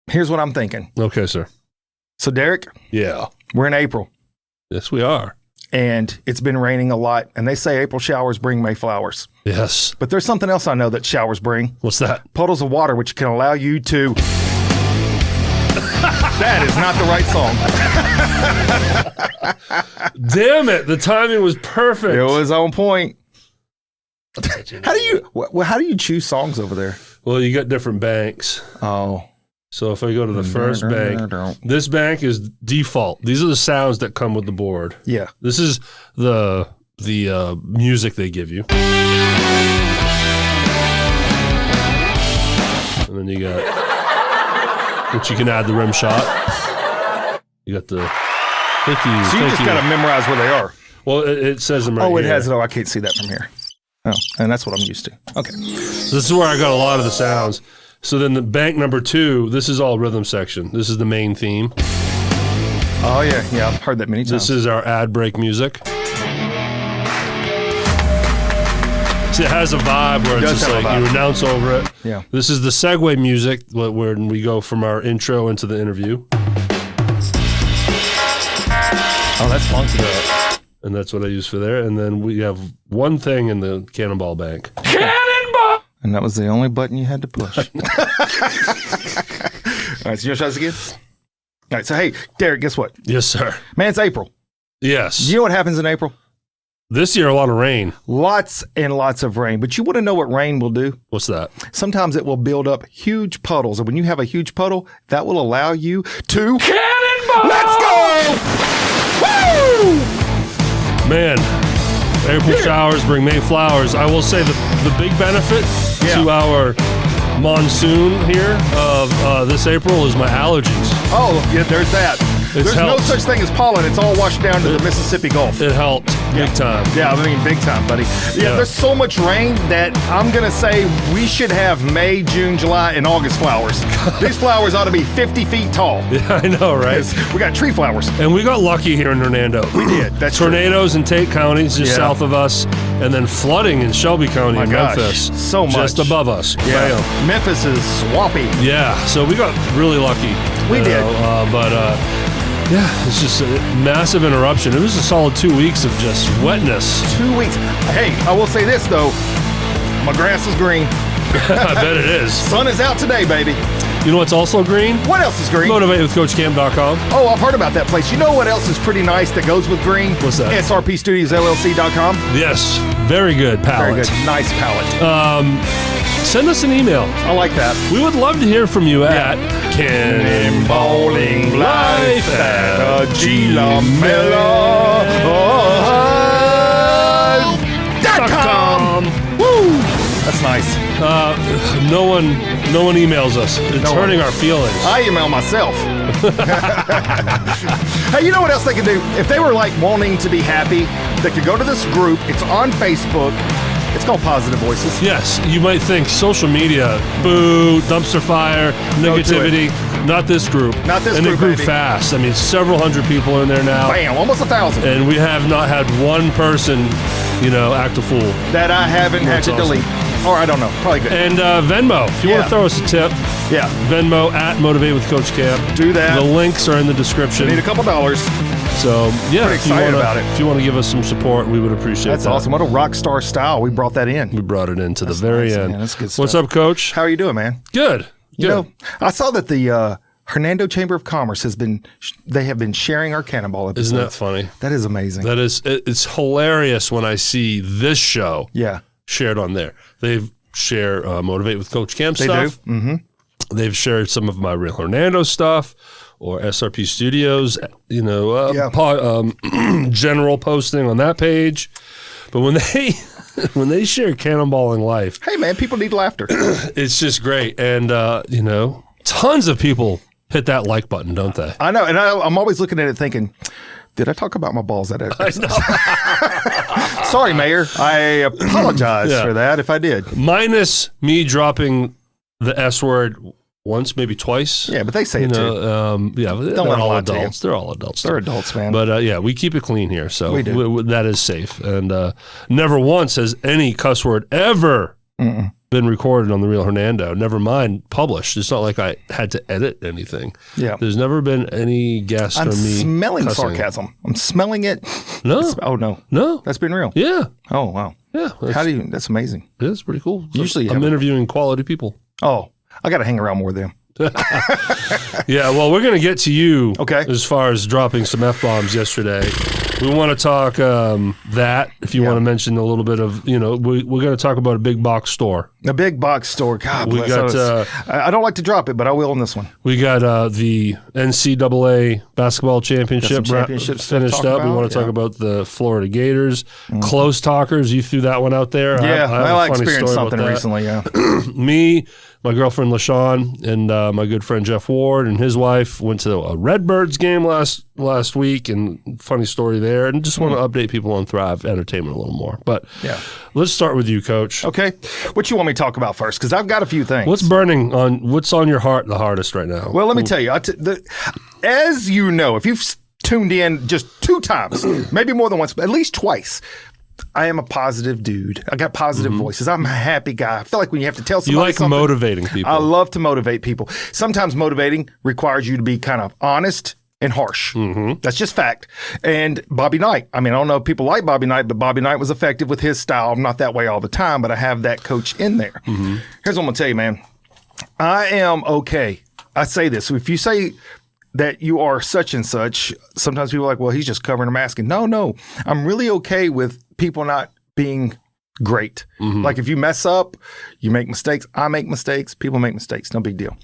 Here's what I'm thinking. Okay, sir. So, Derrick, Yeah. we're in April, Yes, we are. and it's been raining a lot, and they say April showers bring May flowers. Yes. But there's something else I know that showers bring. What's that? Puddles of water, which can allow you to... That is not the right song. Damn it. The timing was perfect. It was on point. How do you choose songs over there? Well, you got different banks. Oh. So if I go to the first bank, this bank is default. These are the sounds that come with the board. Yeah. This is the music they give you. And then you got, which you can add the rim shot. You got the, thank you. So you just got to memorize where they are. Well, it says them right here. Oh, it has it. Oh, I can't see that from here. Oh, and that's what I'm used to. Okay. So this is where I got a lot of the sounds. So then the bank number 2, this is all rhythm section. This is the main theme. Oh, yeah. Yeah, I've heard that many times. This is our ad break music. See, it has a vibe where it's just like you announce over it. Yeah. This is the segue music where we go from our intro into the interview. Oh, that's funky. And that's what I use for there. And then we have one thing in the Cannonball bank. Cannonball! And that was the only button you had to push. All right, so you want to try this again? All right, so hey, Derrick, guess what? Yes, sir. Man, it's April. Yes. Do you know what happens in April? This year, a lot of rain. Lots and lots of rain. But you want to know what rain will do? What's that? Sometimes it will build up huge puddles. And when you have a huge puddle, that will allow you to... Cannonball! Let's go! Woo! Man, April showers bring May flowers. I will say the big benefit to our monsoon here of this April is my allergies. Oh, yeah, there's that. There's no such thing as pollen. It's all washed down to the Mississippi Gulf. It helped big time. Yeah, I mean, big time, buddy. Yeah, there's so much rain that I'm going to say we should have May, June, July, and August flowers. These flowers ought to be 50 feet tall. Yeah, I know, right? We got tree flowers. And we got lucky here in Hernando. We did. That's tornadoes in Tate counties just south of us, and then flooding in Shelby County in Memphis. So much. Just above us. Yeah. Bam. Memphis is swampy. Yeah, so we got really lucky. We did. Yeah, it's just a massive interruption. It was a solid 2 weeks of just wetness. 2 weeks. Hey, I will say this, though. My grass is green. I bet it is. Sun is out today, baby. You know what's also green? What else is green? MotivateWithCoachCamp.com. Oh, I've heard about that place. You know what else is pretty nice that goes with green? What's that? SRP Studios LLC.com. Yes, very good palette. Very good. Nice palette. Send us an email. I like that. We would love to hear from you at Cannonballing Life at gmail.com. Woo! That's nice. No one emails us. It's hurting our feelings. I email myself. Hey, you know what else they could do? If they were like wanting to be happy, they could go to this group. It's on Facebook. It's called Positive Voices. Yes, you might think social media, boo, dumpster fire, negativity. Not this group. Not this group, And it grew baby. fast. I mean, several hundred people are in there now. Bam, almost 1,000. And we have not had one person, act a fool. That I haven't had to delete. Or I don't know. Probably good. And Venmo, if you want to throw us a tip. Yeah. Venmo at Motivate with Coach Camp. Do that. The links are in the description. We need a couple dollars. So, yeah. Pretty excited about it. If you want to give us some support, we would appreciate that. That's awesome. What a rock star style. We brought that in. We brought it in to the very end. Man. That's good stuff. What's up, Coach? How are you doing, man? Good. You know, I saw that the Hernando Chamber of Commerce have been sharing our Cannonball episodes. Isn't that funny? That is amazing. That is, it's hilarious when I see this show shared on there. They share Motivate with Coach Camp stuff. They do. Mm-hmm. They've shared some of my Real Hernando stuff or SRP Studios, general posting on that page. But when they share Cannonballing Life, hey man, people need laughter. It's just great, and tons of people hit that like button, don't they? I know, and I'm always looking at it thinking, did I talk about my balls that episode? Sorry, Mayor. I apologize for that if I did. Minus me dropping the S word once, maybe twice. Yeah, but they say it too. They're all adults. They're all adults. They're adults, man. But we keep it clean here, so we do. That is safe. And never once has any cuss word ever been recorded on the Real Hernando. Never mind published. It's not like I had to edit anything. Yeah. There's never been any guest I'm or me smelling cussing. sarcasm. I'm smelling it. No. Oh, no. No. That's been real. Yeah. Oh, wow. Yeah. That's amazing. It is pretty cool. Usually I'm interviewing quality people. Oh, I got to hang around more with them. Yeah, well, we're going to get to you Okay. as far as dropping some F-bombs yesterday. We want to talk that, if you want to mention a little bit of, we're going to talk about a big box store. A big box store. God We bless. got, I don't like to drop it, but I will on this one. We got the NCAA basketball championship championships to finished talk up. We about, want to talk about the Florida Gators. Close talkers, you threw that one out there. Yeah, I have a funny experienced story something about that. recently, yeah. Me, my girlfriend LaShawn, and my good friend Jeff Ward and his wife went to a Redbirds game last week, and funny story there. And just want to update people on Thrive Entertainment a little more. But let's start with you, Coach. Okay. What you want me to talk about first? Because I've got a few things. What's on your heart the hardest right now? Well, let me tell you. As you know, if you've tuned in just 2 times, maybe more than once, but at least twice, I am a positive dude. I got positive voices. I'm a happy guy. I feel like when you have to tell somebody You like something, motivating people. I love to motivate people. Sometimes motivating requires you to be kind of honest and harsh. That's just fact. And Bobby Knight, I don't know if people like Bobby Knight, but Bobby Knight was effective with his style. I'm not that way all the time, but I have that coach in there. Here's what I'm going to tell you, man. I am okay. I say this. If you say that you are such and such, sometimes people are like, well, he's just covering a mask. And no. I'm really okay with people not being great. Like if you mess up, you make mistakes. I make mistakes. People make mistakes. No big deal.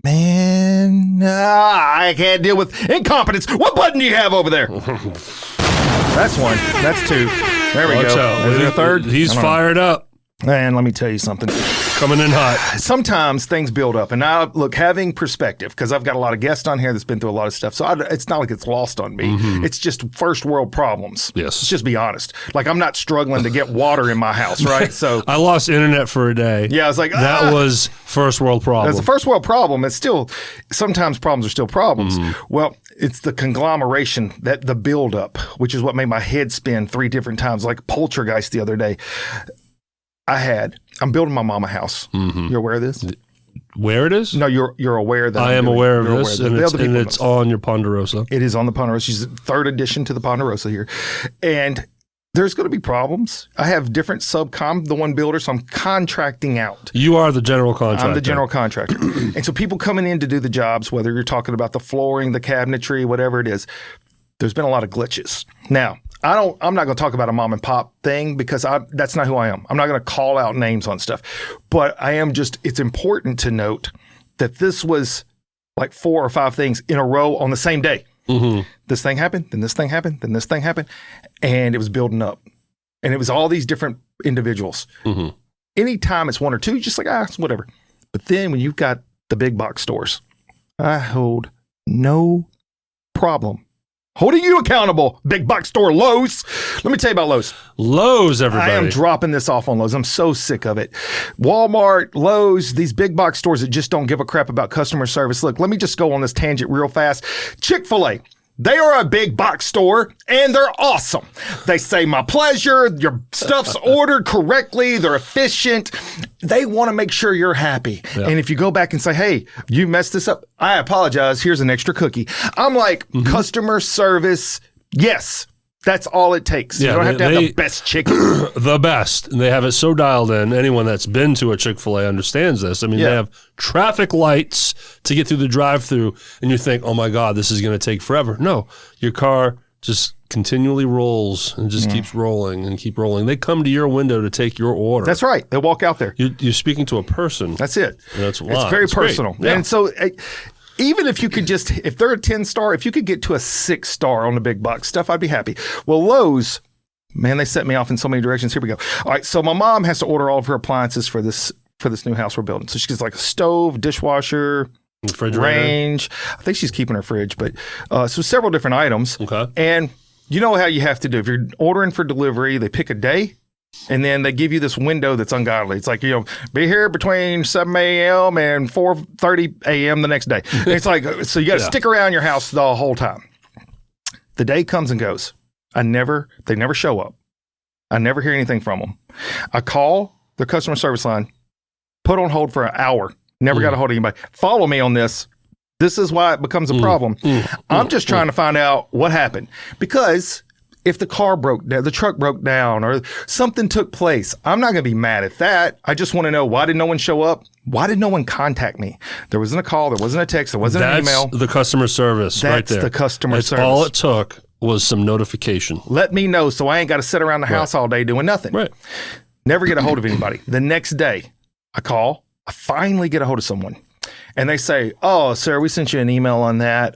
Man, I can't deal with incompetence. What button do you have over there? That's one. That's 2. There we Watch go. out. Is there a third? He's fired up. And let me tell you something. Coming in hot. Sometimes things build up. And now, look, having perspective, because I've got a lot of guests on here that's been through a lot of stuff. So it's not like it's lost on me. It's just first world problems. Yes. Let's just be honest. Like, I'm not struggling to get water in my house, right? So I lost internet for a day. yeah, I was like, That was first world problem. That's a first world problem. It's still, sometimes problems are still problems. Well, it's the conglomeration, that the buildup, which is what made my head spin 3 different times, like poltergeist the other day. I'm building my mama house. You're aware of this? Where it is? No, you're aware that I am aware of this, and it's on your Ponderosa. It is on the Ponderosa. She's the 3rd edition to the Ponderosa here. And there's going to be problems. I have different the one builder, so I'm contracting out. You are the general contractor. I'm the general contractor. And so people coming in to do the jobs, whether you're talking about the flooring, the cabinetry, whatever it is, there's been a lot of glitches. Now, I'm not going to talk about a mom and pop thing because that's not who I am. I'm not going to call out names on stuff, but it's important to note that this was like 4 or 5 things in a row on the same day. This thing happened, then this thing happened, then this thing happened, and it was building up. And it was all these different individuals. Anytime it's 1 or 2, just like, it's whatever. But then when you've got the big box stores, I hold no problem holding you accountable, big box store Lowe's. Let me tell you about Lowe's. Lowe's, everybody. I am dropping this off on Lowe's. I'm so sick of it. Walmart, Lowe's, these big box stores that just don't give a crap about customer service. Look, let me just go on this tangent real fast. Chick-fil-A. They are a big box store, and they're awesome. They say, my pleasure, your stuff's ordered correctly, they're efficient. They want to make sure you're happy. Yeah. And if you go back and say, hey, you messed this up, I apologize, here's an extra cookie. I'm like, customer service, yes. That's all it takes. Yeah, you don't have to have the best chicken. The best. And they have it so dialed in. Anyone that's been to a Chick-fil-A understands this. I mean, they have traffic lights to get through the drive-thru, and you think, oh, my God, this is going to take forever. No, your car just continually rolls and just keeps rolling and keep rolling. They come to your window to take your order. That's right. They'll walk out there. You're speaking to a person. That's it. That's a lot. It's very personal. Yeah. And so... even if you could if they're a 10-star, if you could get to a 6-star on the big box stuff, I'd be happy. Well, Lowe's, man, they set me off in so many directions. Here we go. All right, so my mom has to order all of her appliances for this new house we're building. So she gets like a stove, dishwasher, range. I think she's keeping her fridge, but so several different items. Okay. And you know how you have to do. If you're ordering for delivery, they pick a day. And then they give you this window that's ungodly. It's like, be here between 7 a.m. and 4:30 a.m. the next day. And it's like, so you got to stick around your house the whole time. The day comes and goes. They never show up. I never hear anything from them. I call their customer service line put on hold for an hour. Never got a hold of anybody. Follow me on this. This is why it becomes a problem. I'm just trying to find out what happened. Because if the car broke down, the truck broke down, or something took place, I'm not going to be mad at that. I just want to know, why did no one show up? Why did no one contact me? There wasn't a call. There wasn't a text. There wasn't an email. That's the customer service right there. That's the customer service. All it took was some notification. Let me know so I ain't got to sit around the house all day doing nothing. Right. Never get a hold of anybody. The next day, I call. I finally get a hold of someone. And they say, oh, sir, we sent you an email on that.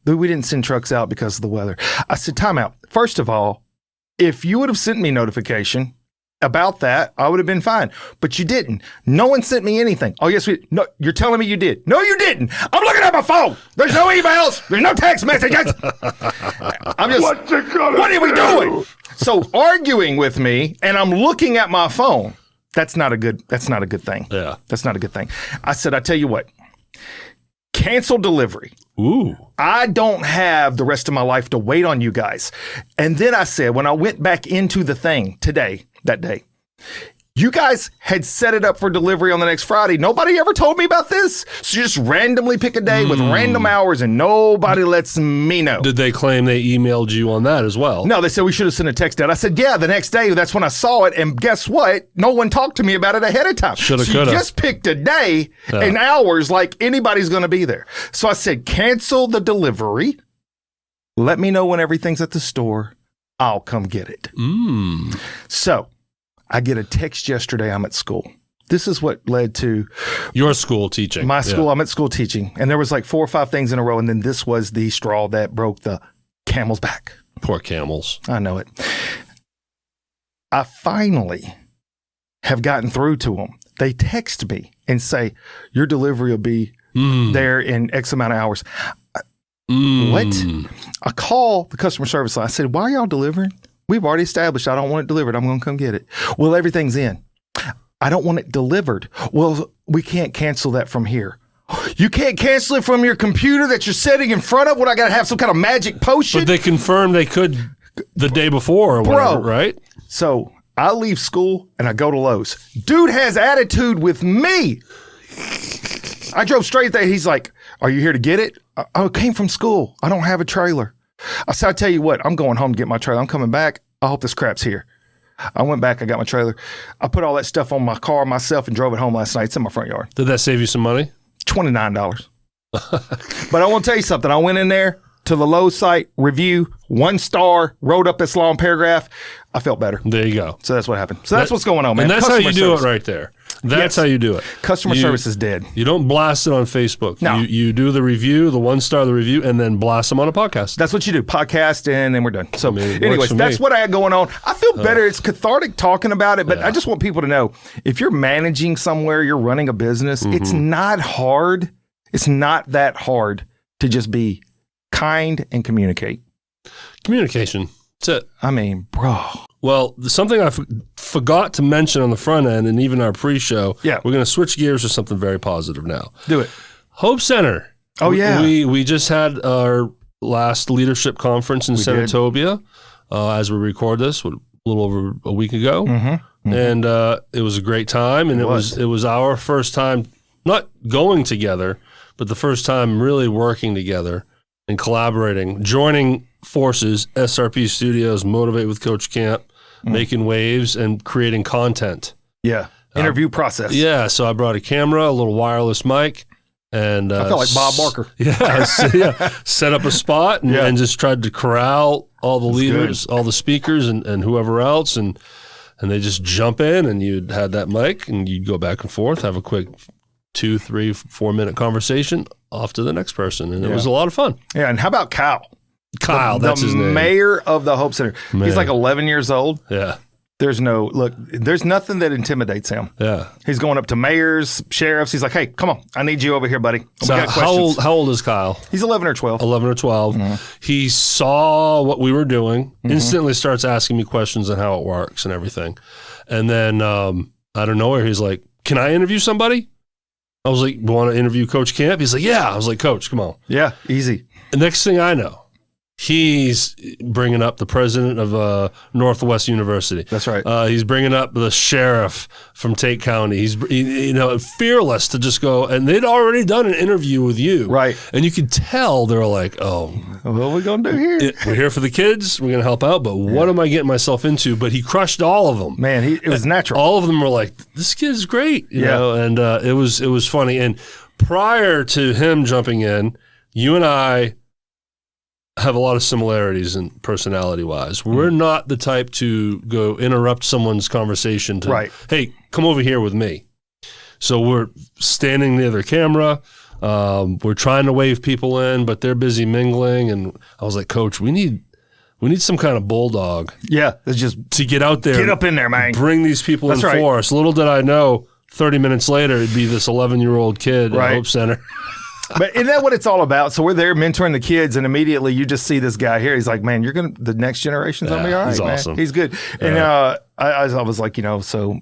We didn't send trucks out because of the weather. I said, time out. First of all, if you would have sent me notification about that, I would have been fine. But you didn't. No one sent me anything. Oh, yes, no, you're telling me you did. No, you didn't. I'm looking at my phone. There's no emails. There's no text messages. I'm just, what are we doing? So arguing with me, and I'm looking at my phone. That's not a good thing. Yeah. That's not a good thing. I said, I tell you what, cancel delivery. Ooh. I don't have the rest of my life to wait on you guys. And then I said, when I went back into the thing that day, you guys had set it up for delivery on the next Friday. Nobody ever told me about this. So you just randomly pick a day with random hours and nobody lets me know. Did they claim they emailed you on that as well? No, they said we should have sent a text out. I said, yeah, the next day, that's when I saw it. And guess what? No one talked to me about it ahead of time. Shoulda, so coulda. You just picked a day and hours like anybody's going to be there. So I said, cancel the delivery. Let me know when everything's at the store. I'll come get it. So I get a text yesterday. I'm at school. This is what led to your school teaching. My school. I'm at school teaching. And there was like 4 or 5 things in a row. And then this was the straw that broke the camel's back. Poor camels. I know it. I finally have gotten through to them. They text me and say, your delivery will be there in X amount of hours. What? I call the customer service line. I said, why are y'all delivering? We've already established I don't want it delivered. I'm going to come get it. Well, everything's in. I don't want it delivered. Well, we can't cancel that from here. You can't cancel it from your computer that you're sitting in front of? What, I got to have some kind of magic potion? But they confirmed they could the day before or whatever, right? So I leave school and I go to Lowe's. Dude has attitude with me. I drove straight there. He's like, are you here to get it? I came from school. I don't have a trailer. I said, I tell you what, I'm going home to get my trailer. I'm coming back. I hope this crap's here. I went back. I got my trailer. I put all that stuff on my car myself and drove it home last night. It's in my front yard. Did that save you some money? $29. But I want to tell you something. I went in there to the Lowe's site, review, 1 star, wrote up this long paragraph. I felt better. There you go. So that's what happened. So that's what's going on, man. And that's how you do it right there. That's how you do it. Customer service is dead. You don't blast it on Facebook. No. You do the review, the 1 star of the review, and then blast them on a podcast. That's what you do. Podcast, and then we're done. So anyways, that's me. what I had going on. I feel better. It's cathartic talking about it, but I just want people to know, if you're managing somewhere, you're running a business, it's not hard. It's not that hard to just be kind and communicate. Communication. That's it. I mean, bro. Well, something I forgot to mention on the front end and even our pre-show, we're going to switch gears to something very positive now. Do it. Hope Center. Oh, yeah. We just had our last leadership conference in Senatobia as we record this, a little over a week ago. And it was a great time. And it was our first time not going together, but the first time really working together and collaborating, joining forces, SRP Studios, Motivate with Coach Camp, making waves and creating content. Yeah. Interview process. Yeah. So I brought a camera, a little wireless mic, and I felt like Bob Barker. Set up a spot and just tried to corral all the leaders, all the speakers and whoever else. And they just jump in, and you'd had that mic and you'd go back and forth, have a quick 2, 3, 4 minute conversation, off to the next person. And it was a lot of fun. Yeah. And how about Kyle? That's his name. The mayor of the Hope Center. He's like 11 years old. Yeah. There's nothing that intimidates him. Yeah. He's going up to mayors, sheriffs. He's like, hey, come on. I need you over here, buddy. So how old is Kyle? He's 11 or 12. 11 or 12. He saw what we were doing, instantly starts asking me questions on how it works and everything. And then out of nowhere, he's like, can I interview somebody? I was like, want to interview Coach Camp? He's like, yeah. I was like, Coach, come on. Yeah, easy. The next thing I know, He's bringing up the president of Northwest University. That's right. He's bringing up the sheriff from Tate County. He's fearless to just go, and they'd already done an interview with you, right? And you could tell they're like, "Oh, what are we gonna do here? We're here for the kids. We're gonna help out, but what am I getting myself into?" But he crushed all of them. Man, it was natural. All of them were like, "This kid's great," you know, and it was funny. And prior to him jumping in, you and I have a lot of similarities in personality-wise. We're not the type to go interrupt someone's conversation to, hey, come over here with me. So we're standing near their camera. We're trying to wave people in, but they're busy mingling. And I was like, Coach, we need some kind of bulldog. Yeah, it's just to get out there. Get up in there, man. Bring these people in for us. Little did I know, 30 minutes later, it'd be this 11-year-old kid at Hope Center. But isn't that what it's all about? So we're there mentoring the kids, and immediately you just see this guy here. He's like, man, the next generation's gonna be all right, he's man. Awesome. He's good. And I was like, so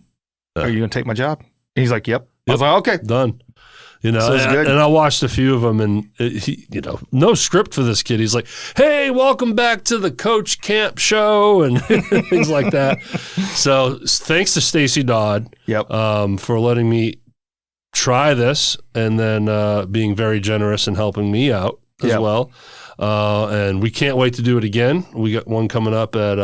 are you gonna take my job? And he's like, yep. I was like, okay, done. You know, so and I watched a few of them, and no script for this kid. He's like, "Hey, welcome back to the Coach Camp show," and things like that. So thanks to Stacy Dodd, for letting me try this, and then being very generous and helping me out as well. And we can't wait to do it again. We got one coming up at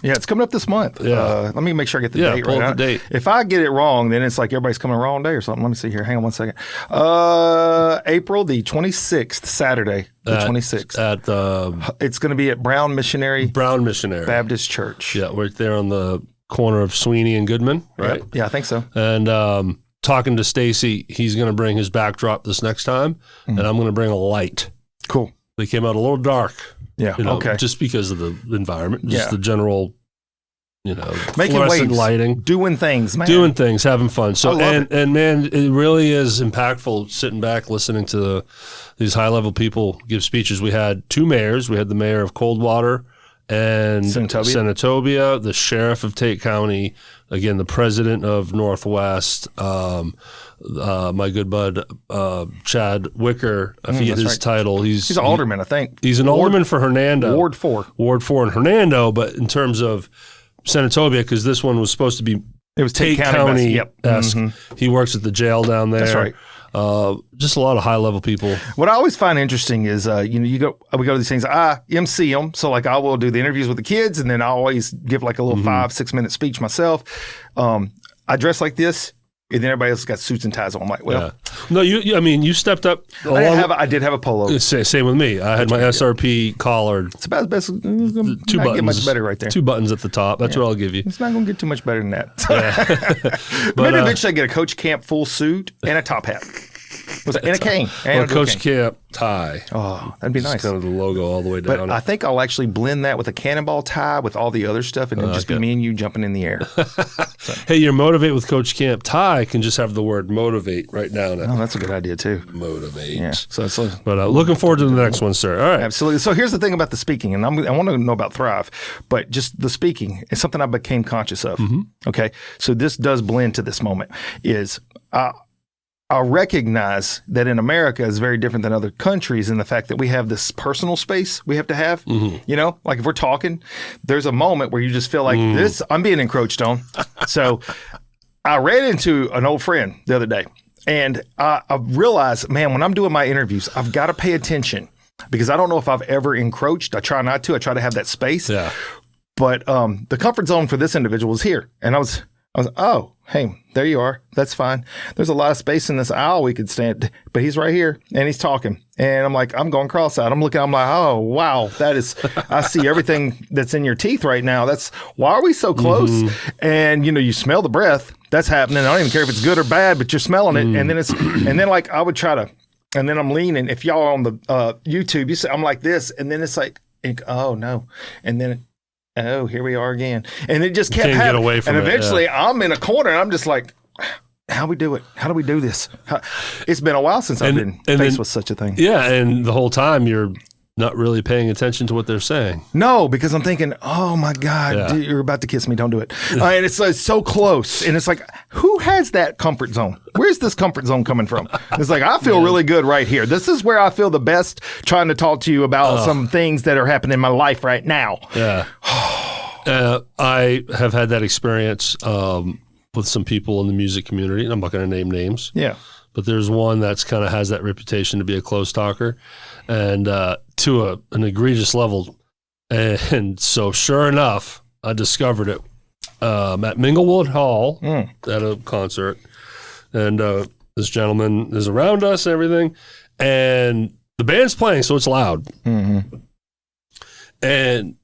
it's coming up this month. Let me make sure I get the date pull right. Up the date. If I get it wrong, then it's like everybody's coming wrong day or something. Let me see here. Hang on one second. April the 26th, Saturday, the 26th. It's going to be at Brown Missionary Baptist Church. Yeah, right there on the corner of Sweeney and Goodman, right? Yeah, I think so. And talking to Stacy, he's going to bring his backdrop this next time, and I'm going to bring a light. Cool. They came out a little dark. Yeah. Okay. Just because of the environment, just the general, making fluorescent waves, lighting, doing things, man, having fun. So and man, it really is impactful sitting back listening to these high level people give speeches. We had two mayors. We had the mayor of Coldwater and Senatobia, the sheriff of Tate County, again the president of Northwest. My good bud Chad Wicker, I forget his title. He's an alderman, I think. He's an alderman for Hernando. Ward 4 in Hernando, but in terms of Senatobia, because this one was supposed to be Tate County-esque. He works at the jail down there. That's right. Just a lot of high level people. What I always find interesting is, we go to these things. I MC them, so like I will do the interviews with the kids, and then I always give like a little 5-6 minute speech myself. I dress like this. And then everybody else got suits and ties on. I'm like, well, no, you stepped up. I did have a polo. Same with me. I had my SRP collared. It's about the best. It's two buttons. Get much better right there. 2 buttons at the top. That's what I'll give you. It's not going to get too much better than that. But maybe eventually I get a Coach Camp full suit and a top hat. And a cane. Or a Coach Camp tie. Oh, that'd be nice. Kind of the logo all the way down. But I think I'll actually blend that with a cannonball tie with all the other stuff, and it'll just be me and you jumping in the air. Hey, your Motivate with Coach Camp tie can just have the word motivate right down it. Oh, that's a good idea too. Motivate. Yeah. But looking forward to the next one, sir. All right. Absolutely. So here's the thing about the speaking, and I want to know about Thrive, but just the speaking is something I became conscious of. Okay. So this does blend to this moment is I recognize that in America is very different than other countries in the fact that we have this personal space we have to have. Like if we're talking, there's a moment where you just feel like this, I'm being encroached on. So I ran into an old friend the other day, and I realized, man, when I'm doing my interviews, I've got to pay attention because I don't know if I've ever encroached. I try not to. I try to have that space. Yeah. But the comfort zone for this individual was here. And I was, oh, hey, there you are. That's fine. There's a lot of space in this aisle we could stand, but he's right here and he's talking. And I'm like, I'm going cross-eyed. I'm looking, I'm like, oh, wow, that is, I see everything that's in your teeth right now. That's, why are we so close? And, you smell the breath. That's happening. I don't even care if it's good or bad, but you're smelling it. And then like I would try to, and then I'm leaning. If y'all are on the YouTube, you see, I'm like this. And then it's like, oh, no. And then oh, here we are again. And it just kept happening. Get away from eventually I'm in a corner and I'm just like, how do we do it? How do we do this? It's been a while since I've been faced with such a thing. Yeah. And the whole time you're not really paying attention to what they're saying. No, because I'm thinking, oh my God, dude, you're about to kiss me. Don't do it. And it's so close. And it's like, who has that comfort zone? Where's this comfort zone coming from? It's like, I feel really good right here. This is where I feel the best trying to talk to you about some things that are happening in my life right now. Yeah. I have had that experience with some people in the music community. I'm not going to name names. Yeah. But there's one that's kind of has that reputation to be a close talker, and to an egregious level. And so sure enough, I discovered it at Minglewood Hall at a concert. And this gentleman is around us and everything. And the band's playing, so it's loud. Mm-hmm. And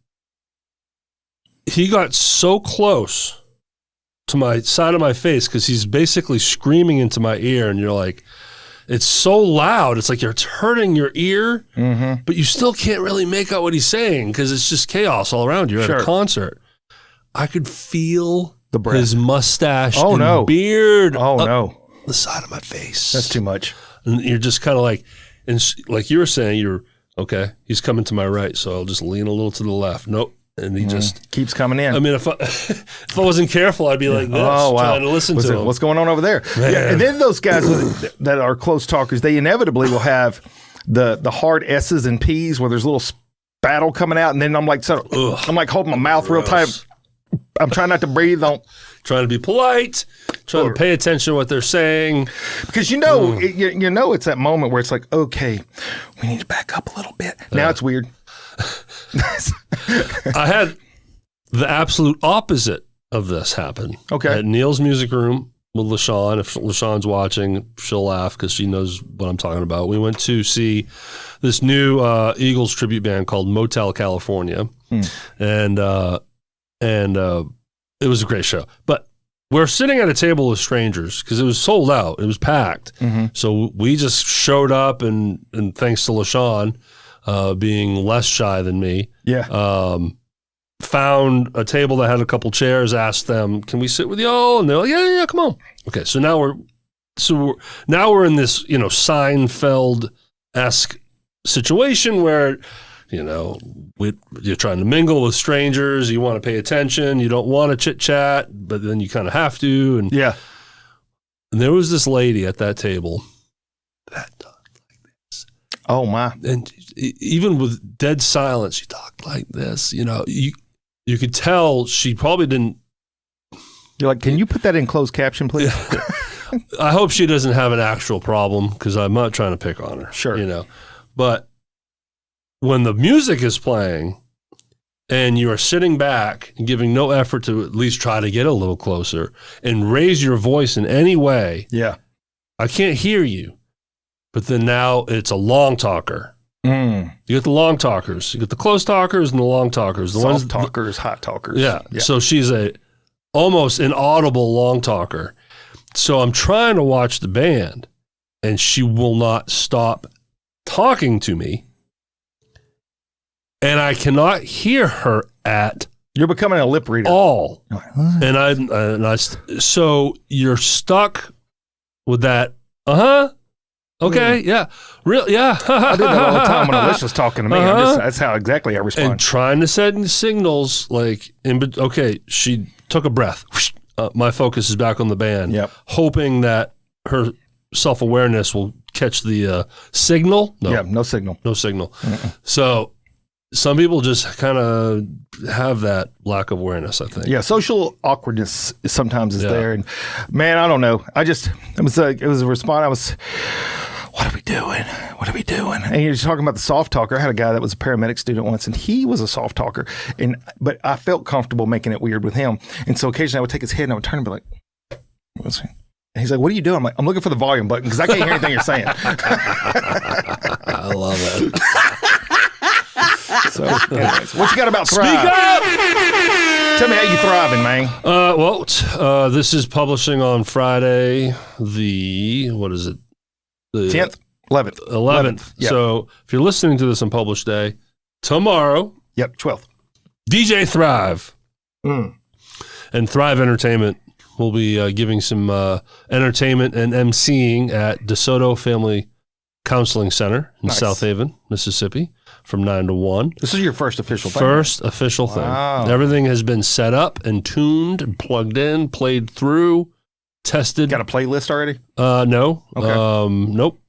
he got so close to my side of my face because he's basically screaming into my ear, and you're like, it's so loud. It's like it's hurting your ear, but you still can't really make out what he's saying because it's just chaos all around you at a concert. I could feel his mustache and beard up the side of my face. That's too much. And you're just kind of like, and like you were saying, you're, okay, he's coming to my right, so I'll just lean a little to the left. Nope. And he just keeps coming in. I mean, if I wasn't careful, I'd be like this, trying to listen to him. What's going on over there? Yeah. And then those guys that are close talkers, they inevitably will have the hard S's and P's where there's a little spattle coming out, and then I'm like, I'm like holding my mouth real tight. I'm trying not to breathe. Trying to be polite, trying to pay attention to what they're saying. Because you know it's that moment where it's like, okay, we need to back up a little bit. Now it's weird. I had the absolute opposite of this happen. Okay. At Neil's music room with LaShawn. If LaShawn's watching, she'll laugh because she knows what I'm talking about. We went to see this new Eagles tribute band called Motel California. And it was a great show. But we're sitting at a table with strangers because it was sold out. It was packed. So we just showed up, and thanks to LaShawn, being less shy than me, found a table that had a couple chairs, asked them, can we sit with y'all? And they're like, yeah, come on. Okay, so now we're in this, Seinfeld-esque situation where, you're trying to mingle with strangers, you want to pay attention, you don't want to chit-chat, but then you kind of have to. And there was this lady at that table that talked like this. Oh, my. And even with dead silence, she talked like this. You could tell she probably didn't. You're like, can you put that in closed caption, please? I hope she doesn't have an actual problem because I'm not trying to pick on her. Sure. But when the music is playing and you are sitting back and giving no effort to at least try to get a little closer and raise your voice in any way. Yeah. I can't hear you. But then now it's a long talker. You get the long talkers. You get the close talkers and the long talkers. The soft talkers, hot talkers. Yeah. So she's a almost inaudible long talker. So I'm trying to watch the band, and she will not stop talking to me. And I cannot hear her at You're becoming a lip reader. all. So you're stuck with that, okay, yeah, real, yeah. I did that all the time when Alicia's talking to me. That's how exactly I respond. And trying to send signals like, she took a breath. My focus is back on the band. Yep. Hoping that her self-awareness will catch the signal. No. Yeah, no signal. No signal. So some people just kind of have that lack of awareness, I think. Yeah, social awkwardness sometimes is there. And man, I don't know. It was a response. What are we doing? What are we doing? And you're talking about the soft talker. I had a guy that was a paramedic student once, and he was a soft talker. But I felt comfortable making it weird with him. And so occasionally I would take his head and I would turn and be like, what's he? And he's like, what are you doing? I'm like, I'm looking for the volume button because I can't hear anything you're saying. I love it. So, anyways, what you got about Thrive? Speak up! Tell me how you thriving, man. This is publishing on Friday, what is it? The 10th? 11th. 11th. Yep. So if you're listening to this on published day, tomorrow. Yep, 12th. DJ Thrive. And Thrive Entertainment will be giving some entertainment and emceeing at DeSoto Family Counseling Center in South Haven, Mississippi, from 9 to 1. This is your first official thing. First official thing. Everything has been set up and tuned and plugged in, played through, tested. Got a playlist already? No. Okay. Nope.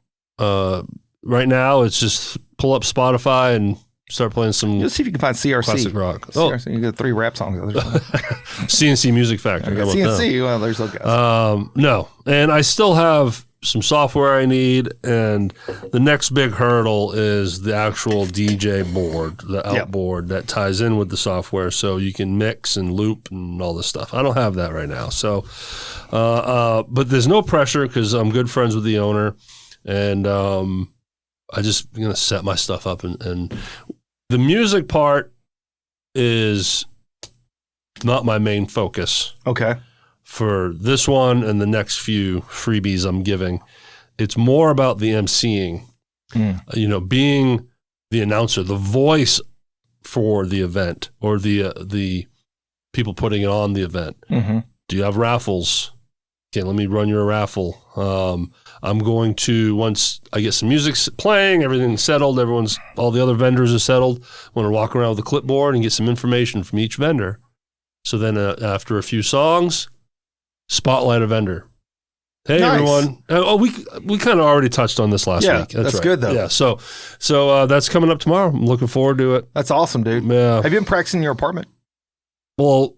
Right now, it's just pull up Spotify and start playing some. Let's see if you can find CRC. Classic rock. CRC, you got 3 rap songs. CNC Music Factory. How about CNC, that? well, there's those guys. No. And I still have some software I need, and the next big hurdle is the actual DJ board, the outboard that ties in with the software so you can mix and loop and all this stuff. I don't have that right now. So, but there's no pressure because I'm good friends with the owner, and I just going to set my stuff up. And the music part is not my main focus. Okay. For this one and the next few freebies I'm giving. It's more about the emceeing, being the announcer, the voice for the event or the people putting it on the event. Mm-hmm. Do you have raffles? Okay, let me run you a raffle. I'm going to, once I get some music playing, everything's settled, all the other vendors are settled, I want to walk around with a clipboard and get some information from each vendor. So then after a few songs, spotlight a vendor. Hey, nice. Everyone. We kind of already touched on this last week. That's right. good, though. Yeah, so that's coming up tomorrow. I'm looking forward to it. That's awesome, dude. Yeah. Have you been practicing in your apartment? Well,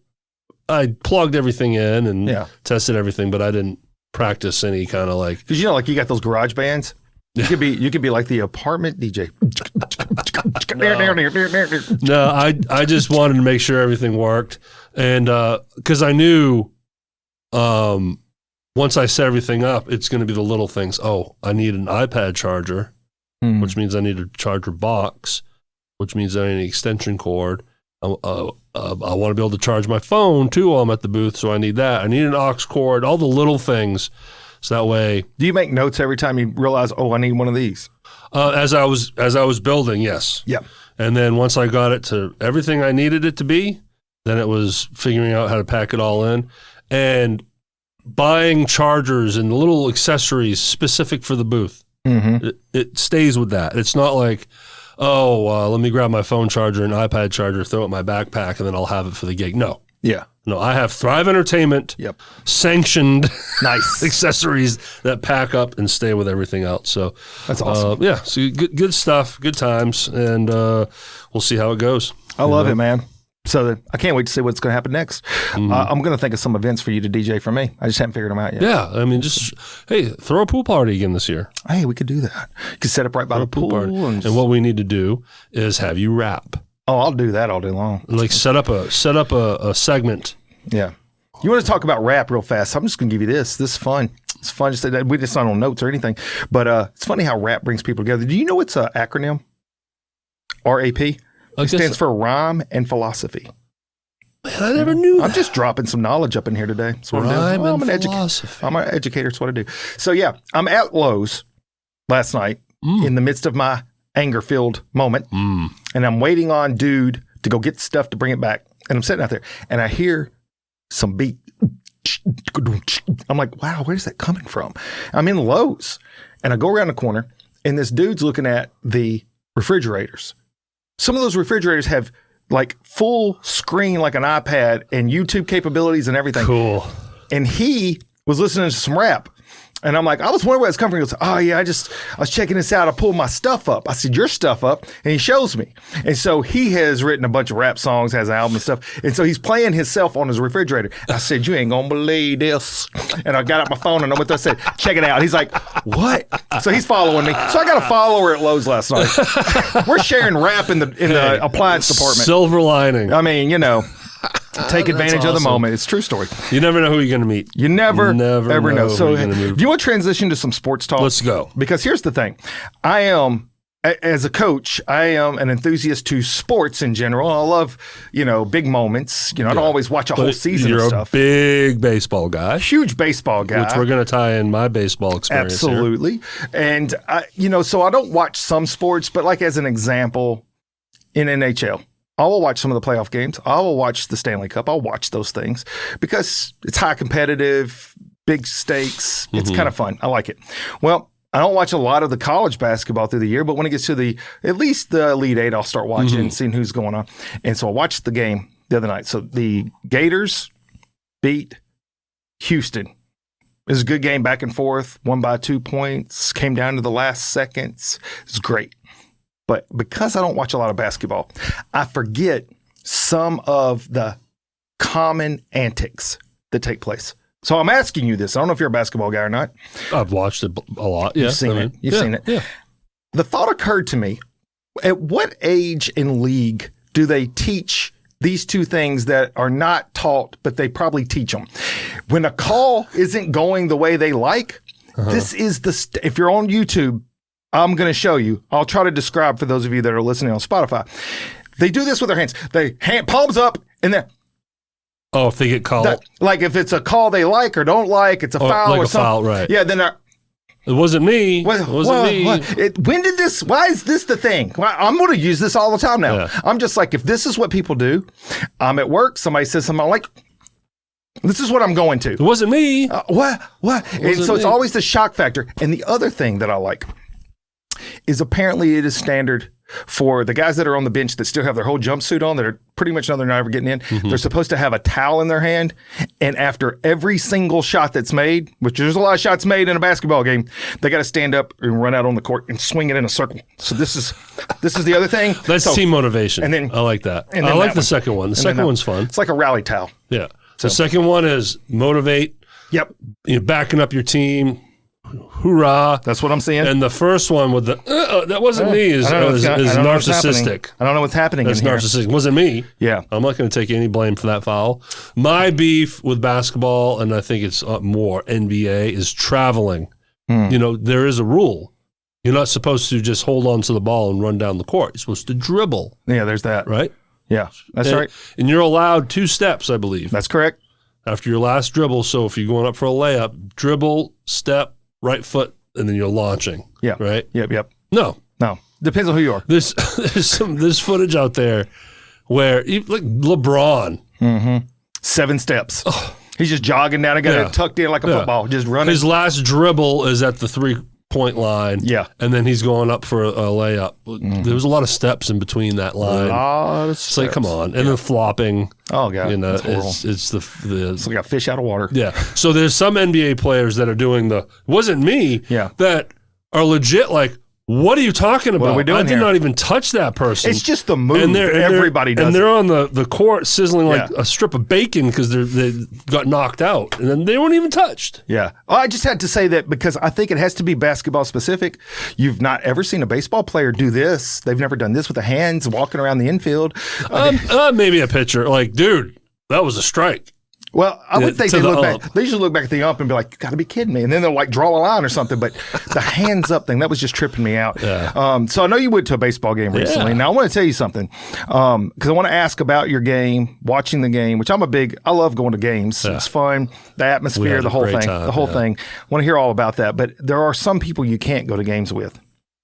I plugged everything in and tested everything, but I didn't practice any kind of like. Because you got those garage bands. You could be like the apartment DJ. No, I just wanted to make sure everything worked, and because I knew. Once I set everything up, it's going to be the little things. Oh, I need an iPad charger, which means I need a charger box, which means I need an extension cord. I want to be able to charge my phone too while I'm at the booth, so I need that. I need an aux cord, all the little things, so that way. Do you make notes every time you realize, I need one of these? As I was building, yes. Yeah. And then once I got it to everything I needed it to be, then it was figuring out how to pack it all in. And buying chargers and little accessories specific for the booth. Mm-hmm. It stays with that. It's not like, let me grab my phone charger and iPad charger, throw it in my backpack, and then I'll have it for the gig. No. Yeah. No, I have Thrive Entertainment sanctioned nice accessories that pack up and stay with everything else. So that's awesome. So good stuff, good times, and we'll see how it goes. I love it, man. So I can't wait to see what's going to happen next. Mm-hmm. I'm going to think of some events for you to DJ for me. I just haven't figured them out yet. Yeah, I mean, throw a pool party again this year. Hey, we could do that. You could set up right by the pool. And what we need to do is have you rap. Oh, I'll do that all day long. Like set up a segment. Yeah. You want to talk about rap real fast? I'm just going to give you this. This is fun. It's fun. Just we just not on notes or anything. But it's funny how rap brings people together. Do you know it's an acronym? RAP? It stands for rhyme and philosophy. Man, I never knew that. I'm just dropping some knowledge up in here today. That's what I'm doing. I'm an educator. I'm an educator. That's what I do. So, I'm at Lowe's last night in the midst of my anger-filled moment, and I'm waiting on dude to go get stuff to bring it back. And I'm sitting out there, and I hear some beat. I'm like, wow, where's that coming from? I'm in Lowe's, and I go around the corner, and this dude's looking at the refrigerators. Some of those refrigerators have like full screen, like an iPad and YouTube capabilities and everything. Cool. And he was listening to some rap. And I'm like, I was wondering where it's coming from. He goes, oh yeah, I was checking this out. I pulled my stuff up. I said, your stuff up. And he shows me. And so he has written a bunch of rap songs, has an album and stuff. And so he's playing himself on his refrigerator. I said, you ain't gonna believe this. And I got out my phone and I went there and said, check it out. He's like, what? So he's following me. So I got a follower at Lowe's last night. We're sharing rap in the appliance department. Silver lining. I mean, take advantage of the moment. It's a true story. You never know who you're going to meet. You never ever know. So if you want to transition to some sports talk, let's go. Because here's the thing. I am, as a coach, I am an enthusiast to sports in general. I love, big moments. I don't always watch a whole season of stuff. You're a big baseball guy. Huge baseball guy. Which we're going to tie in my baseball experience Absolutely. Here. And, so I don't watch some sports, but like as an example, in NHL, I will watch some of the playoff games. I will watch the Stanley Cup. I'll watch those things because it's high competitive, big stakes. It's kind of fun. I like it. Well, I don't watch a lot of the college basketball through the year, but when it gets to at least the Elite Eight, I'll start watching and seeing who's going on. And so I watched the game the other night. So the Gators beat Houston. It was a good game, back and forth, won by 2 points, came down to the last seconds. It was great. But because I don't watch a lot of basketball, I forget some of the common antics that take place. So I'm asking you this. I don't know if you're a basketball guy or not. I've watched it a lot. Yeah, You've seen it. You've seen it. Yeah. The thought occurred to me, at what age in league do they teach these two things that are not taught, but they probably teach them? When a call isn't going the way they like, this is if you're on YouTube, I'm going to show you. I'll try to describe for those of you that are listening on Spotify. They do this with their hands. They palms up and then. Oh, if they get called. Like if it's a call they like or don't like, it's a foul like or a something. Foul, right. Yeah, then it wasn't me. It wasn't me. Why is this the thing? I'm going to use this all the time now. Yeah. I'm just like, if this is what people do, I'm at work, somebody says something, I'm like, this is what I'm going to. It wasn't me. What? And so it's always the shock factor. And the other thing that I like is apparently it is standard for the guys that are on the bench that still have their whole jumpsuit on, that are pretty much know they're not ever getting in. They're supposed to have a towel in their hand. And after every single shot that's made, which there's a lot of shots made in a basketball game, they got to stand up and run out on the court and swing it in a circle. So this is the other thing. That's team motivation. And then I like that. I like the second one. The second one's fun. It's like a rally towel. Yeah. So the second one is motivate. Yep. You're backing up your team. Hoorah. That's what I'm seeing. And the first one with the, that wasn't me, is narcissistic. I don't know what's happening It's narcissistic. It wasn't me. Yeah. I'm not going to take any blame for that foul. My beef with basketball, and I think it's more NBA, is traveling. You know, there is a rule. You're not supposed to just hold on to the ball and run down the court. You're supposed to dribble. Yeah, there's that. Right? Yeah, that's right. And you're allowed 2 steps, I believe. That's correct. After your last dribble. So if you're going up for a layup, dribble, step, right foot, and then you're launching. Yeah. Right? Yep. No. Depends on who you are. There's footage out there where, like LeBron. 7 steps. He's just jogging down. I got it tucked in like a football, just running. His last dribble is at the 3-point line. Yeah. And then he's going up for a layup. There was a lot of steps in between that line. A lot of steps. It's like, come on. And then flopping. Oh, God. You know, it's it's like a fish out of water. Yeah. So there's some NBA players that are doing wasn't me, that are legit like, what are you talking about? What are we doing I did not even touch that person. It's just the move. Everybody does it. And they're on the court sizzling like a strip of bacon because they got knocked out. And then they weren't even touched. Yeah. Well, I just had to say that because I think it has to be basketball specific. You've not ever seen a baseball player do this. They've never done this with the hands, walking around the infield. Maybe a pitcher. Like, dude, that was a strike. Well, I would think they look back. They usually look back at the ump and be like, "You got to be kidding me!" And then they'll like draw a line or something. But the hands up thing, that was just tripping me out. Yeah. So I know you went to a baseball game recently. Now I want to tell you something because I want to ask about your game, watching the game, which I love going to games. It's fun, the atmosphere, the whole thing, thing. I want to hear all about that. But there are some people you can't go to games with.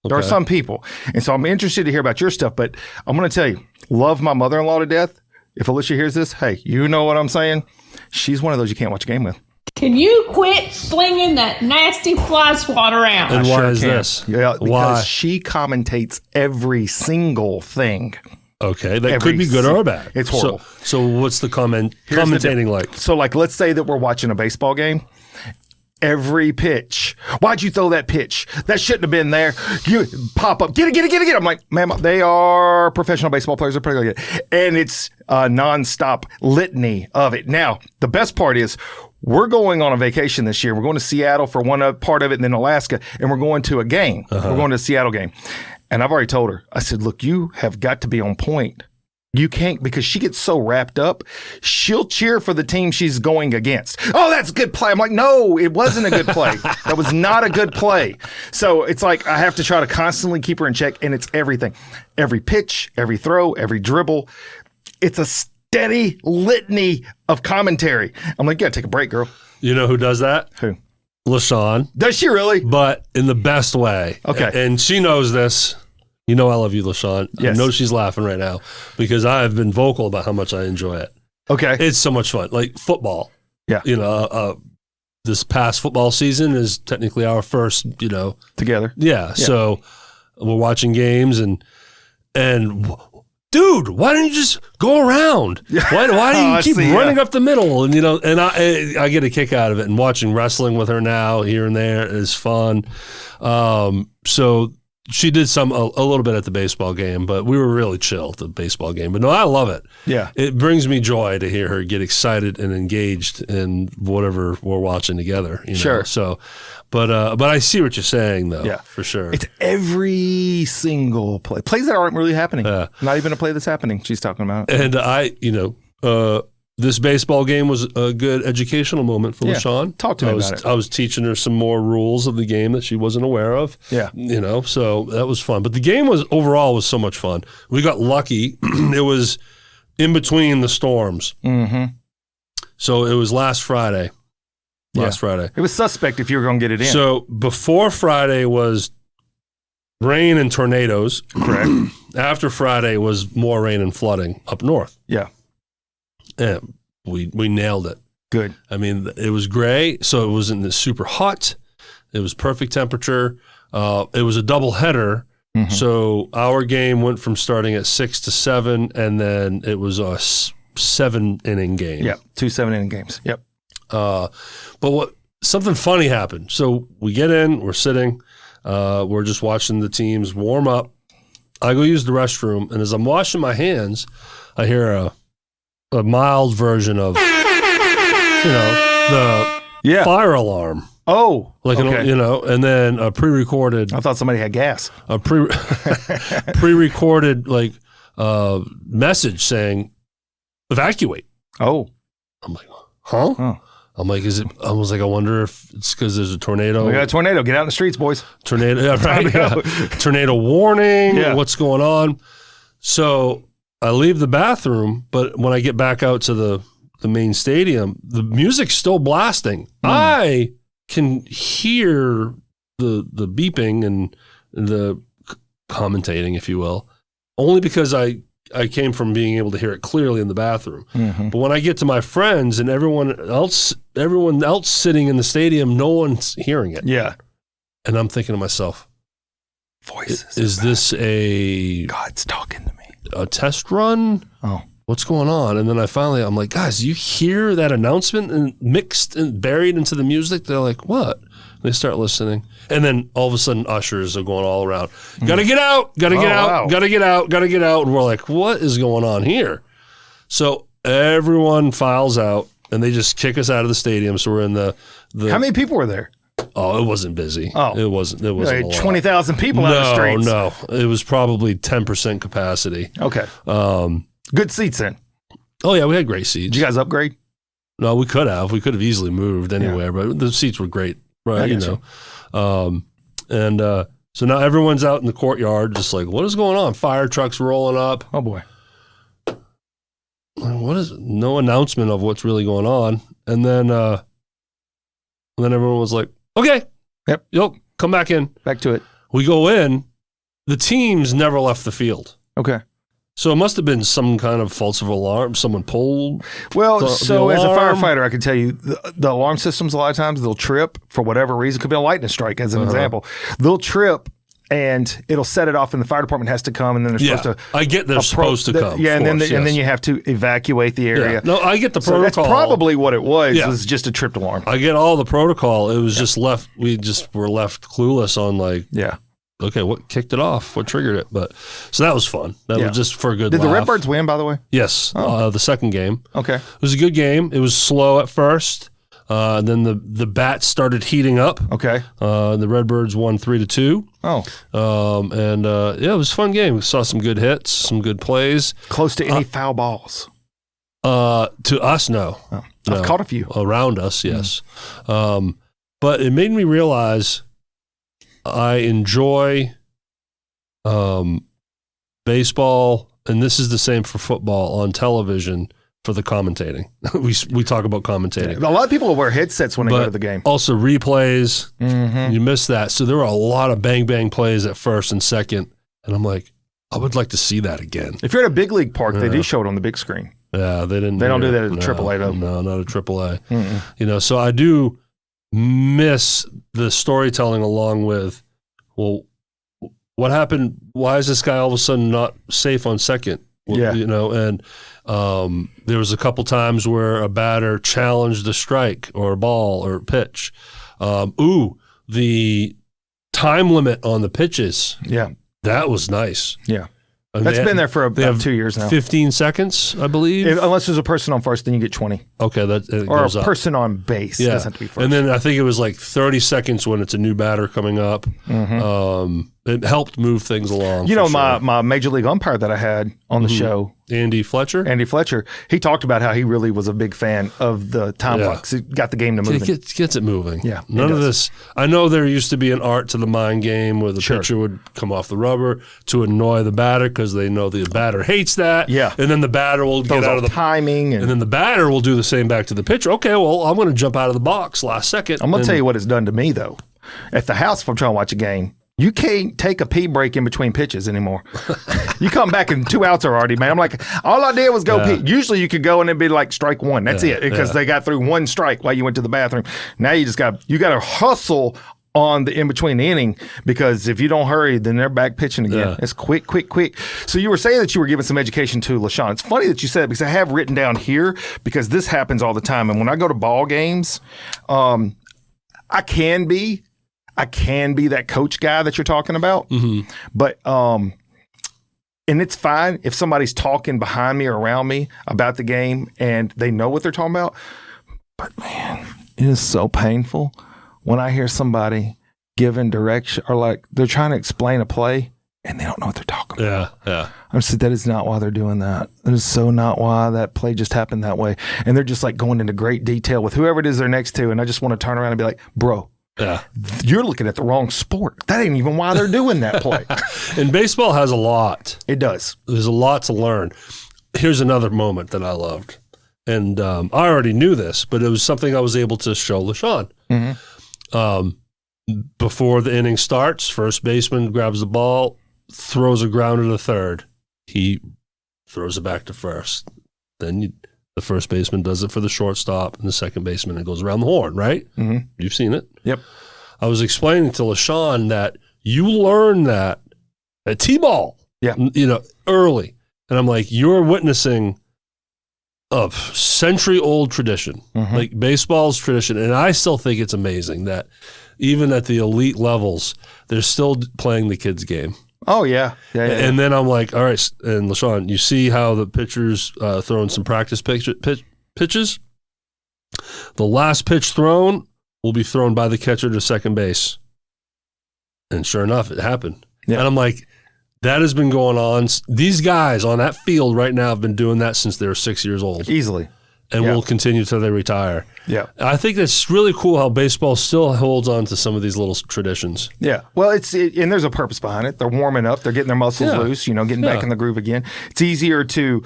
There are some people, and so I'm interested to hear about your stuff. But I'm going to tell you, love my mother-in-law to death. If Alicia hears this, hey, you know what I'm saying? She's one of those you can't watch a game with. Can you quit slinging that nasty fly swatter around? And why is this? Yeah, because she commentates every single thing. Okay, that could be good or bad. It's horrible. So what's the commentating like? So like, let's say that we're watching a baseball game. Every pitch. Why'd you throw that pitch? That shouldn't have been there. You pop up. Get it. I'm like, ma'am, they are professional baseball players. They're pretty good. And it's a nonstop litany of it. Now, the best part is we're going on a vacation this year. We're going to Seattle for one part of it and then Alaska. And we're going to a game. We're going to a Seattle game. And I've already told her, I said, look, you have got to be on point. You can't, because she gets so wrapped up, she'll cheer for the team she's going against. Oh, that's a good play. I'm like, no, it wasn't a good play. That was not a good play. So it's like I have to try to constantly keep her in check, and it's everything. Every pitch, every throw, every dribble. It's a steady litany of commentary. I'm like, you gotta take a break, girl. You know who does that? Who? LaShawn. Does she really? But in the best way. Okay. And she knows this. You know I love you, LaShawn. Yes. I know she's laughing right now because I have been vocal about how much I enjoy it. Okay. It's so much fun. Like football. Yeah. You know, this past football season is technically our first, Together. Yeah. So we're watching games and dude, why don't you just go around? Why do you keep running up the middle? And and I get a kick out of it, and watching wrestling with her now here and there is fun. So she did a little bit at the baseball game, but we were really chill at the baseball game. But no, I love it. Yeah. It brings me joy to hear her get excited and engaged in whatever we're watching together. Sure. So, but I see what you're saying though. Yeah, for sure. It's every single plays that aren't really happening. Not even a play that's happening. She's talking about. And this baseball game was a good educational moment for LaShawn. Talk to me about it. I was teaching her some more rules of the game that she wasn't aware of. Yeah. So that was fun. But the game overall was so much fun. We got lucky. It was in between the storms. Mm-hmm. So it was last Friday. Friday. It was suspect if you were going to get it in. So before Friday was rain and tornadoes. Correct. After Friday was more rain and flooding up north. Yeah. Yeah, we nailed it. Good. I mean, it was gray, so it wasn't super hot. It was perfect temperature. It was a double header, so our game went from starting at 6 to 7, and then it was a 7-inning game. Yep, 2 7-inning games. Yep. But something funny happened. So we get in, we're sitting, we're just watching the teams warm up. I go use the restroom, and as I'm washing my hands, I hear a mild version of, the fire alarm. Oh, okay. And then a pre-recorded. I thought somebody had gas. A pre-recorded message saying, evacuate. Oh. I'm like, huh? Oh. I'm like, is it? I was like, I wonder if it's because there's a tornado. We got a tornado. Get out in the streets, boys. Tornado, right? Tornado warning. Yeah. What's going on? So I leave the bathroom, but when I get back out to the main stadium, the music's still blasting. I can hear the beeping and the commentating, if you will, only because I came from being able to hear it clearly in the bathroom. Mm-hmm. But when I get to my friends and everyone else sitting in the stadium, no one's hearing it. Yeah. And I'm thinking to myself, voices. Is this God's talking to me. A test run? Oh. What's going on? And then I'm like, guys, you hear that announcement and mixed and buried into the music? They're like, what? They start listening. And then all of a sudden ushers are going all around. Gotta get out, gotta get out, wow. Gotta get out, gotta get out. And we're like, what is going on here? So everyone files out and they just kick us out of the stadium. So we're in the How many people were there? Oh, it wasn't busy. Oh, it wasn't. 20,000 people out of the streets. No, it was probably 10% capacity. Okay. Good seats then. Oh yeah, we had great seats. Did you guys upgrade? No, we could have. We could have easily moved anywhere, but the seats were great, right? So now everyone's out in the courtyard, just like, what is going on? Fire trucks rolling up. Oh boy. What is it? No announcement of what's really going on, and then everyone was like, okay, yep, come back in. Back to it. We go in. The teams never left the field. Okay. So it must have been some kind of false alarm. Someone pulled. Well, so as a firefighter, I can tell you the alarm systems, a lot of times they'll trip for whatever reason. It could be a lightning strike, as an example. They'll trip and it'll set it off, and the fire department has to come, and then they're supposed to. I get they're supposed to come. Yeah, and then you have to evacuate the area. Yeah. No, I get the protocol. So that's probably what it was. Yeah. It was just a tripped alarm. I get all the protocol. It was just left. We just were left clueless on okay, what kicked it off? What triggered it? But so that was fun. That was just for a good laugh. Did the Redbirds win, by the way? Yes, the second game. Okay, it was a good game. It was slow at first. Then the bats started heating up. Okay, the Redbirds won 3-2. Oh, it was a fun game. We saw some good hits, some good plays. Close to any foul balls? To us, no. Oh. I've caught a few around us. Yes, but it made me realize I enjoy baseball, and this is the same for football on television for the commentating. we talk about commentating. A lot of people will wear headsets when they go to the game. Also replays, you miss that. So there were a lot of bang plays at first and second, and I'm like, I would like to see that again. If you're at a big league park, they do show it on the big screen. Yeah, they didn't. They don't do that at AAA though. No, not at AAA. So I do. miss the storytelling along with, well, what happened? Why is this guy all of a sudden not safe on second? Yeah. You know, and there was a couple times where a batter challenged a strike or a ball or pitch. The time limit on the pitches. Yeah. That was nice. Yeah. That's been there for about 2 years now. 15 seconds, I believe. Unless there's a person on first, then you get 20. Okay, or a person on base. Yeah. Doesn't have to be first. And then I think it was like 30 seconds when it's a new batter coming up. It helped move things along. You know, sure. my major league umpire that I had on the show, Andy Fletcher, he talked about how he really was a big fan of the time clocks. He got the game to move. It gets it moving. Yeah, none of this. I know there used to be an art to the mind game where the pitcher would come off the rubber to annoy the batter because they know the batter hates that. Yeah, and then the batter will get out of the timing, and then the batter will do the same back to the pitcher. Okay, well, I'm going to jump out of the box last second. I'm going to tell you what it's done to me though. At the house, if I'm trying to watch a game, you can't take a pee break in between pitches anymore. You come back and 2 outs are already, man. I'm like, all I did was go pee. Usually you could go and it'd be like strike one. That's it, because they got through one strike while you went to the bathroom. Now you got to hustle on the in between the inning, because if you don't hurry, then they're back pitching again. It's quick. So you were saying that you were giving some education to LaShawn. It's funny that you said it, because I have written down here, because this happens all the time. And when I go to ball games, I can be that coach guy that you're talking about, but and it's fine if somebody's talking behind me or around me about the game and they know what they're talking about. But man, it is so painful when I hear somebody giving direction, or like they're trying to explain a play and they don't know what they're talking about. Yeah. I'm saying that is not why they're doing that. That is so not why that play just happened that way. And they're just like going into great detail with whoever it is they're next to, and I just want to turn around and be like, bro. Yeah, you're looking at the wrong sport. That ain't even why they're doing that play. And baseball has a lot. It does. There's a lot to learn. Here's another moment that I loved. And I already knew this, but it was something I was able to show LaShawn. Before the inning starts, first baseman grabs the ball, throws a grounder to third. He throws it back to first. Then the first baseman does it for the shortstop, and the second baseman, it goes around the horn, right? You've seen it. Yep. I was explaining to LaShawn that you learn that at T-ball, early. And I'm like, you're witnessing a century-old tradition, like baseball's tradition. And I still think it's amazing that even at the elite levels, they're still playing the kids' game. Oh, yeah. And then I'm like, all right, and LaShawn, you see how the pitcher's throwing some practice pitches? The last pitch thrown will be thrown by the catcher to second base. And sure enough, it happened. Yeah. And I'm like, that has been going on. These guys on that field right now have been doing that since they were 6 years old. Easily. And will continue till they retire. Yeah. I think that's really cool how baseball still holds on to some of these little traditions. Yeah. Well, and there's a purpose behind it. They're warming up. They're getting their muscles loose, getting back in the groove again. It's easier to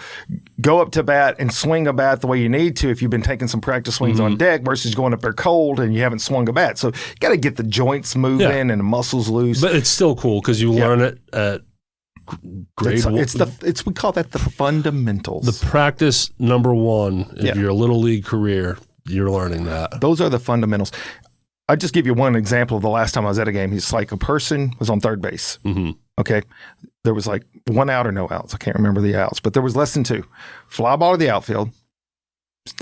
go up to bat and swing a bat the way you need to if you've been taking some practice swings on deck versus going up there cold and you haven't swung a bat. So you got to get the joints moving and the muscles loose. But it's still cool because you learn it at grade one. We call that the fundamentals. The practice number one of your little league career, you're learning that. Those are the fundamentals. I'll just give you one example of the last time I was at a game. He's like, a person was on third base. Okay. There was like 1 out or no outs. I can't remember the outs, but there was less than 2. Fly ball to the outfield.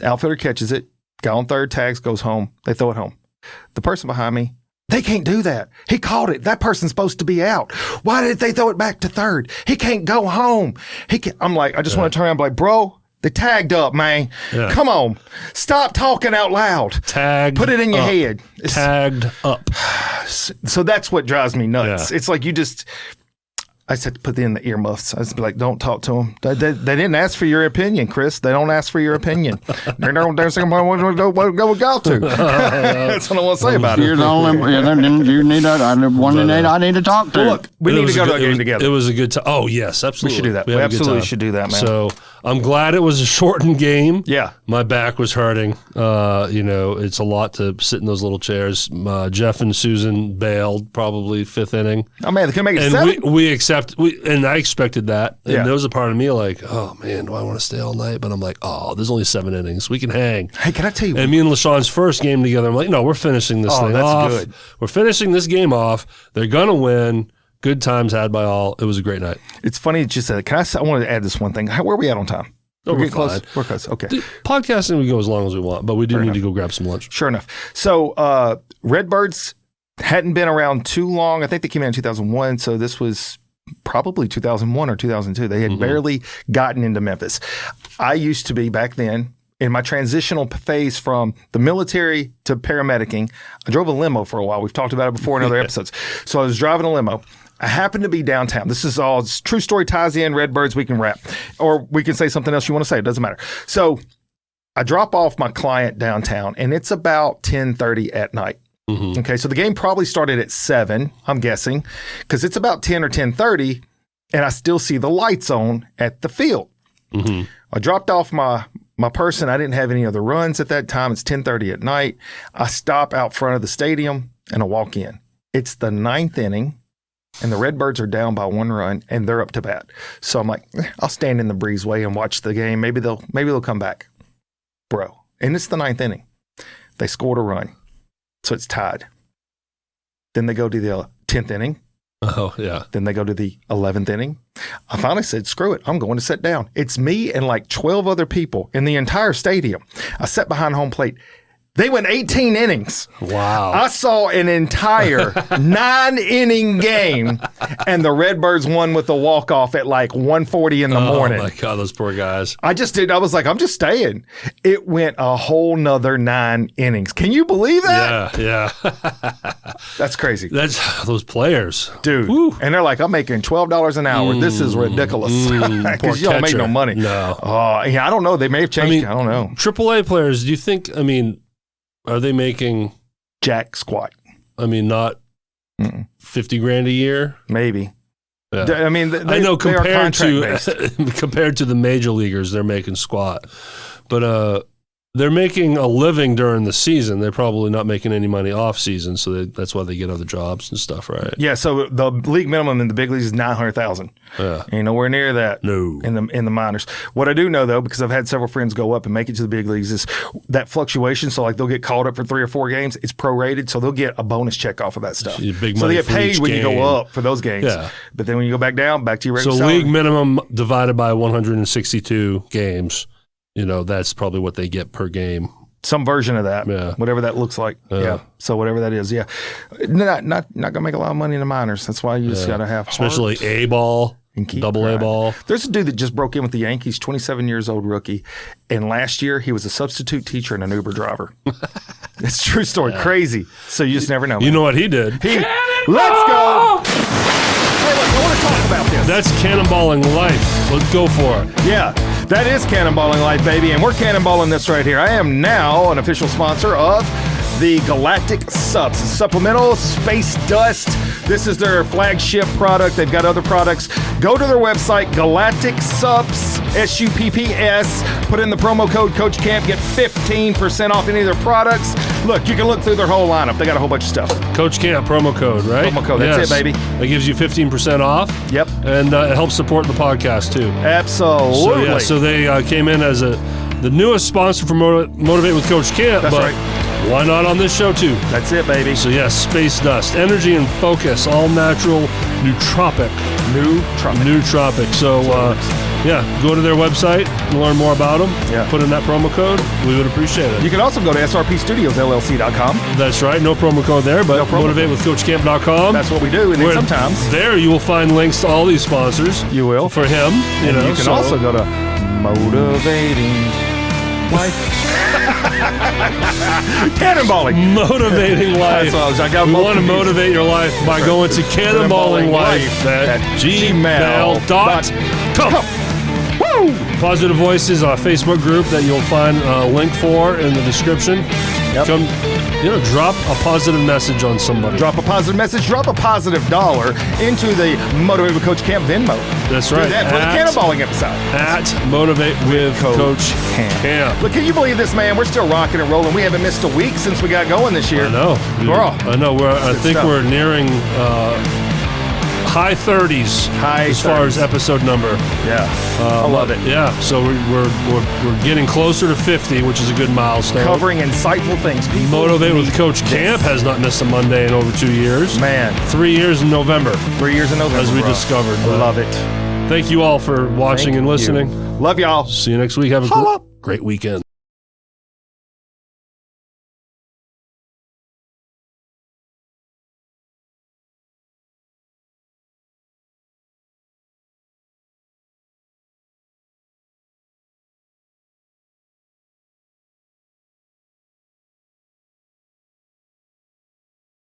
Outfielder catches it. Guy on third tags, goes home. They throw it home. The person behind me, they can't do that. He caught it. That person's supposed to be out. Why did they throw it back to third? He can't go home. I'm like, I just want to turn around and be like, bro, they tagged up, man. Yeah. Come on. Stop talking out loud. Tagged Put it in your head. Tagged up. So that's what drives me nuts. Yeah. It's like I just had to put in the earmuffs. I was like, don't talk to them. They didn't ask for your opinion, Chris. They don't ask for your opinion. They're saying, what to go to. That's what I want to say about it. You're the only, you need I need to talk to. Well, look, we need to go to a game together. It was a good time. Oh, yes, absolutely. We should do that. We absolutely should do that, man. So I'm glad it was a shortened game. Yeah. My back was hurting. It's a lot to sit in those little chairs. Jeff and Susan bailed probably 5th inning. Oh man, they can make it And 7. and I expected that. And Yeah. there was a part of me like, oh man, do I want to stay all night? But I'm like, oh, there's only 7 innings. We can hang. Hey, can I tell you? And me and LaShawn's first game together, I'm like, no, we're finishing this thing that's off. good. We're finishing this game off. They're gonna win. Good times had by all. It was a great night. It's funny. It's just I wanted to add this one thing. Where are we at on time? Oh, we're getting close. fine. We're close. Okay. Podcasting, we go as long as we want, but we do need to go grab some lunch. Sure enough. So Redbirds hadn't been around too long. I think they came out in 2001. So this was probably 2001 or 2002. They had barely gotten into Memphis. I used to be back then in my transitional phase from the military to paramedicing. I drove a limo for a while. We've talked about it before in other episodes. So I was driving a limo. I happened to be downtown. This is all true story, ties in, Redbirds, we can wrap. Or we can say something else you want to say. It doesn't matter. So I drop off my client downtown, and it's about 10:30 at night. Okay, so the game probably started at 7, I'm guessing, because it's about 10 or 10:30, and I still see the lights on at the field. I dropped off my person. I didn't have any other runs at that time. It's 10:30 at night. I stop out front of the stadium, and I walk in. It's the 9th inning. And the Redbirds are down by 1 run, and they're up to bat. So I'm like, I'll stand in the breezeway and watch the game. Maybe they'll come back, bro. And it's the 9th inning. They scored a run, so it's tied. Then they go to the 10th inning. Oh yeah. Then they go to the 11th inning. I finally said, screw it. I'm going to sit down. It's me and like 12 other people in the entire stadium. I sat behind home plate. They went 18 innings. Wow. I saw an entire 9-inning game, and the Redbirds won with a walk-off at like 1:40 in the morning. Oh, my God, those poor guys. I was like, I'm just staying. It went a whole nother 9 innings. Can you believe that? Yeah. That's crazy. That's those players. Dude. Woo. And they're like, I'm making $12 an hour. This is ridiculous. Poor Because you don't make catcher. no money. No. Oh, yeah, I don't know. They may have changed it. I don't know. AAA players, do you think, are they making, Jack squat. not 50 grand a year? Maybe. Yeah. I mean, I know they are compared contract-based. compared to the major leaguers, they're making squat. But they're making a living during the season. They're probably not making any money off season, so that's why they get other jobs and stuff, right? Yeah, so the league minimum in the big leagues is $900,000. Yeah. Ain't nowhere near that. No. In the minors. What I do know though, because I've had several friends go up and make it to the big leagues, is that fluctuation. So like they'll get called up for 3 or 4 games. It's prorated, so they'll get a bonus check off of that stuff. Big so money they get for paid each when you game. go up for those games. Yeah. But then when you go back down, back to your regular So salary. league minimum divided by 162 games, that's probably what they get per game. Some version of that. Yeah. Whatever that looks like. Yeah. So whatever that is. Yeah. Not gonna make a lot of money in the minors. That's why you just gotta have heart. Especially A-ball, And keep double grinding. A-ball. There's a dude that just broke in with the Yankees, 27 years old rookie, and last year he was a substitute teacher and an Uber driver. It's a true story. Crazy. So you just never know. You know what he did? Let's go. Hey, look, I want to talk about this. That's Cannonballing Life. Let's go for it. Yeah, that is Cannonballing Life, baby, and we're cannonballing this right here. I am now an official sponsor of the Galactic Subs, supplemental space dust. This is their flagship product. They've got other products. Go to their website, Galactic Subs, SUPPS. Put in the promo code Coach Camp. Get 15% off any of their products. Look, you can look through their whole lineup. They got a whole bunch of stuff. Coach Camp promo code, right? Promo code, that's it, baby. That gives you 15% off. Yep. And it helps support the podcast, too. Absolutely. So they came in as the newest sponsor for Motivate with Coach Camp. That's but right. Why not on this show, too? That's it, baby. So, yes, space dust, energy and focus, all natural, nootropic. Nootropic. So, go to their website and learn more about them. Yeah. Put in that promo code. We would appreciate it. You can also go to SRP Studios LLC.com. That's right. No promo code there, but No promo motivatewithcoachcamp.com. That's what we do. And then sometimes there you will find links to all these sponsors. you will. For him. And you can also go to Motivating Life. Cannonballing. Motivating Life. That's what I was- I got we both want to confused. motivate your life by going to Cannonballing Life at gmail.com. Woo! Positive Voices, our Facebook group that you'll find a link for in the description. Yep. Come, drop a positive message on somebody. Drop a positive message, drop a positive $1 into the Motivate with Coach Camp Venmo. That's Do right. that for the Cannonballing episode. At Motivate with Coach Camp. Look, can you believe this, man? We're still rocking and rolling. We haven't missed a week since we got going this year. I know. Bro. I know. I think stuff. we're nearing high 30s as far as episode number. Yeah. I love it. Yeah. So we're getting closer to 50, which is a good milestone. Covering insightful things. People Motivate with need Coach this. Camp has not missed a Monday in over 2 years. Man. 3 years in November. 3 years in November. As we bro. discovered. I love it. Thank you all for watching and listening. Love y'all. See you next week. Have a great weekend.